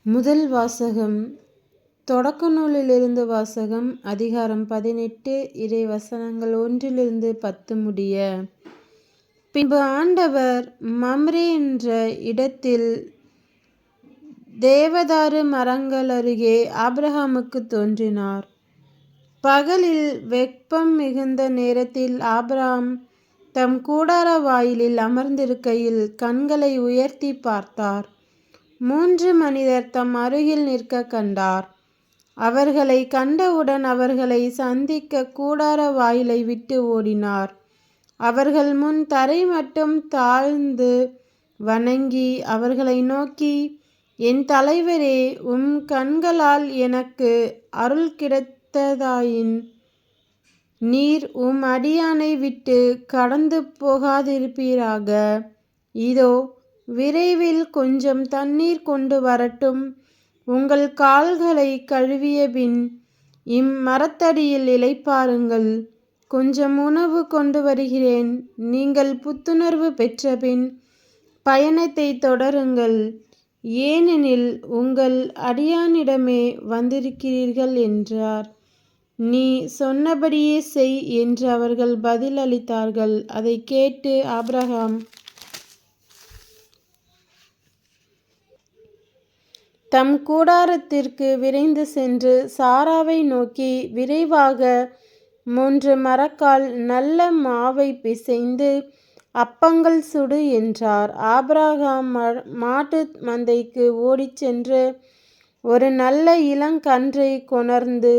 முதல் வாசகம் தொடக்க நூலிலிருந்து வாசகம். அதிகாரம் 18 இறை வசனங்கள் 1-10 முடிய. பின்பு ஆண்டவர் மம்ரே என்ற இடத்தில் தேவதாரு மரங்கள் அருகே ஆபிரகாமுக்கு தோன்றினார். பகலில் வெப்பம் மிகுந்த நேரத்தில் ஆபிரகாம் தம் கூடார வாயிலில் அமர்ந்திருக்கையில் கண்களை உயர்த்தி பார்த்தார். 3 மனிதர் தம் அருகில் நிற்க கண்டார். அவர்களை கண்டவுடன் அவர்களை சந்திக்க கூடார வாயிலை விட்டு ஓடினார். அவர்கள் முன் தரை மட்டும் தாழ்ந்து வணங்கி அவர்களை நோக்கி, என் தலைவரே, உம் கண்களால் எனக்கு அருள் கிடைத்ததாயின் நீர் உம் அடியானை விட்டு கடந்து போகாதிருப்பீராக. இதோ விரைவில் கொஞ்சம் தண்ணீர் கொண்டு வரட்டும். உங்கள் கால்களை கழுவிய பின் இம்மரத்தடியில் இளைப்பாறுங்கள். கொஞ்சம் உணவு கொண்டு வருகிறேன். நீங்கள் புத்துணர்வு பெற்றபின் பயணத்தை தொடருங்கள். ஏனெனில் உங்கள் அடியானிடமே வந்திருக்கிறீர்கள் என்றார். நீ சொன்னபடியே செய் என்று அவர்கள் பதில் அளித்தார்கள். அதை கேட்டு ஆபிரகாம் தம் கூடாரத்திற்கு விரைந்து சென்று சாராவை நோக்கி, விரைவாக 3 மரக்கால் நல்ல மாவை பிசைந்து அப்பங்கள் சுடு என்றார். ஆபிரகாம் மாட்டு மந்தைக்கு ஓடிச் சென்று ஒரு நல்ல இளங்கன்றை கொணர்ந்து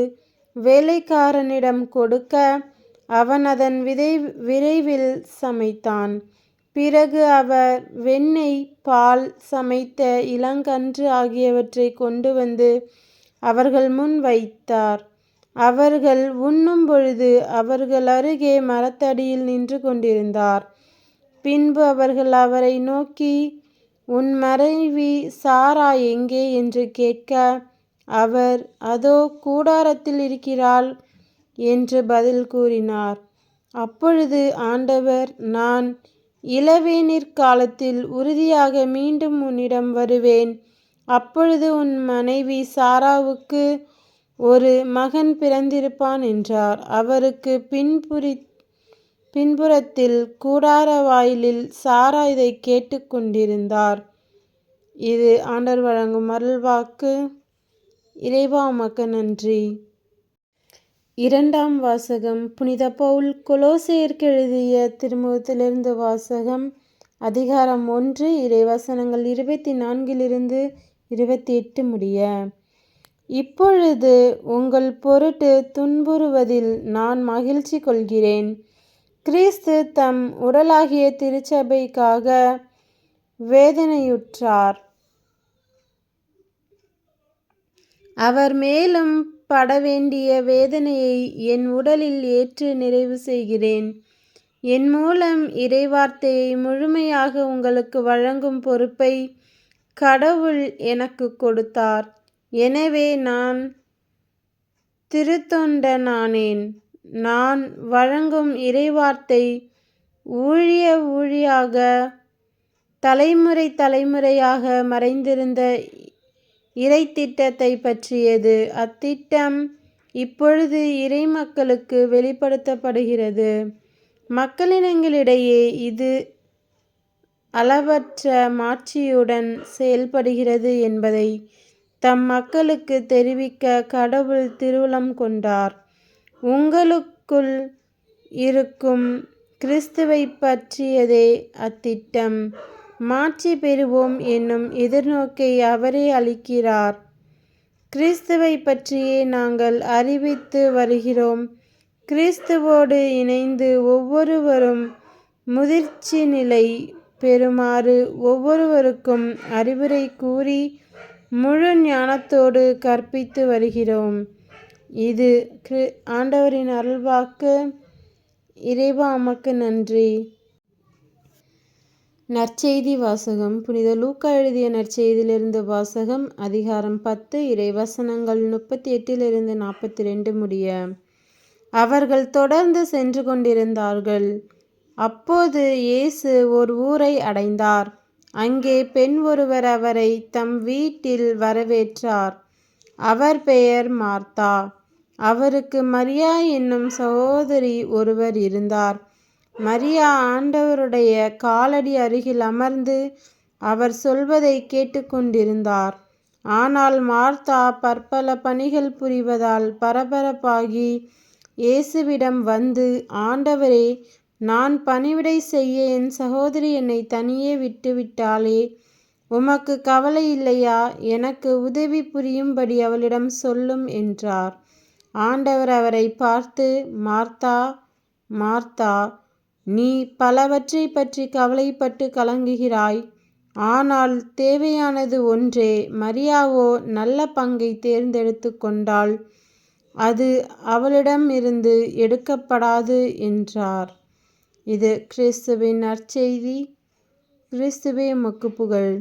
வேலைக்காரனிடம் கொடுக்க அவன் அதன் விரைவில் சமைத்தான். பிறகு அவர் வெண்ணெய், பால், சமைத்த இளங்கன்று ஆகியவற்றை கொண்டு வந்து அவர்கள் முன் வைத்தார். அவர்கள் உண்ணும் பொழுது அவர்கள் அருகே மரத்தடியில் நின்று கொண்டிருந்தார். பின்பு அவர்கள் அவரை நோக்கி, உன் மனைவி சாரா எங்கே என்று கேட்க, அவர், அதோ கூடாரத்தில் இருக்கிறாள் என்று பதில் கூறினார். அப்பொழுது ஆண்டவர், நான் இளவேனிற் காலத்தில் உறுதியாக மீண்டும் உன்னிடம் வருவேன். அப்பொழுது உன் மனைவி சாராவுக்கு ஒரு மகன் பிறந்திருப்பான் என்றார். அவருக்கு பின்புறத்தில் கூடார வாயிலில் சாரா இதை கேட்டு கொண்டிருந்தார். இது ஆண்டவர் வழங்கும் அருள்வாக்கு. இறைவா, உமக்கு நன்றி. இரண்டாம் வாசகம். புனித பவுல் கொலோசையருக்கு எழுதிய திருமுகத்திலிருந்து வாசகம். அதிகாரம் 1 இறைவசனங்கள் 24-28 முடிய. இப்பொழுது உங்கள் பொருட்டு துன்புறுவதில் நான் மகிழ்ச்சி கொள்கிறேன். கிறிஸ்து தம் உடலாகிய திருச்சபைக்காக வேதனையுற்றார். அவர் மேலும் படவேண்டிய வேதனையை என் உடலில் ஏற்று நிறைவு செய்கிறேன். என் மூலம் இறைவார்த்தையை முழுமையாக உங்களுக்கு வழங்கும் பொறுப்பை கடவுள் எனக்கு கொடுத்தார். எனவே நான் திருத்தொண்டனானேன். நான் வழங்கும் இறைவார்த்தை ஊழியாக தலைமுறையாக மறைந்திருந்த இறைத்திட்டத்தை பற்றியது. அத்திட்டம் இப்பொழுது இறை மக்களுக்கு வெளிப்படுத்தப்படுகிறது. மக்களினங்களிடையே இது அளவற்ற மாட்சியுடன் செயல்படுகிறது என்பதை தம் மக்களுக்கு தெரிவிக்க கடவுள் திருவுளம் கொண்டார். உங்களுக்குள் இருக்கும் கிறிஸ்துவை பற்றியதே அத்திட்டம். மாட்சி பெறுவோம் என்னும் எதிர்நோக்கை அவரே அளிக்கிறார். கிறிஸ்துவை பற்றியே நாங்கள் அறிவித்து வருகிறோம். கிறிஸ்துவோடு இணைந்து ஒவ்வொருவரும் முதிர்ச்சி நிலை பெறுமாறு ஒவ்வொருவருக்கும் அறிவுரை கூறி முழு ஞானத்தோடு கற்பித்து வருகிறோம். இது ஆண்டவரின் அருள்வாக்கு. இறைவா, உமக்கு நன்றி. நற்செய்தி வாசகம். புனித லூக்கா எழுதிய நற்செய்தியிலிருந்து வாசகம். அதிகாரம் 10 இறைவசனங்கள் 38-42 முடிய. அவர்கள் தொடர்ந்து சென்று கொண்டிருந்தார்கள். அப்போது இயேசு ஒரு ஊரை அடைந்தார். அங்கே பெண் ஒருவர் அவரை தம் வீட்டில் வரவேற்றார். அவர் பெயர் மார்த்தா. அவருக்கு மரியா என்னும் சகோதரி ஒருவர் இருந்தார். மரியா ஆண்டவருடைய காலடி அருகில் அமர்ந்து அவர் சொல்வதை கேட்டுக்கொண்டிருந்தார். ஆனால் மார்த்தா பற்பல பணிகள் புரிவதால் பரபரப்பாகி இயேசுவிடம் வந்து, ஆண்டவரே, நான் பணிவிடை செய்ய என் சகோதரி என்னை தனியே விட்டுவிட்டாளே, உமக்கு கவலை இல்லையா? எனக்கு உதவி புரியும்படி அவளிடம் சொல்லும் என்றார். ஆண்டவர் அவரை பார்த்து, மார்த்தா, மார்த்தா, நீ பலவற்றை பற்றி கவலைப்பட்டு கலங்குகிறாய். ஆனால் தேவையானது ஒன்றே. மரியாவோ நல்ல பங்கை தேர்ந்தெடுத்து கொண்டாள். அது அவளிடமிருந்து எடுக்கப்படாது என்றார். இது கிறிஸ்துவின் நற்செய்தி. கிறிஸ்துவே உமக்கு புகழ்.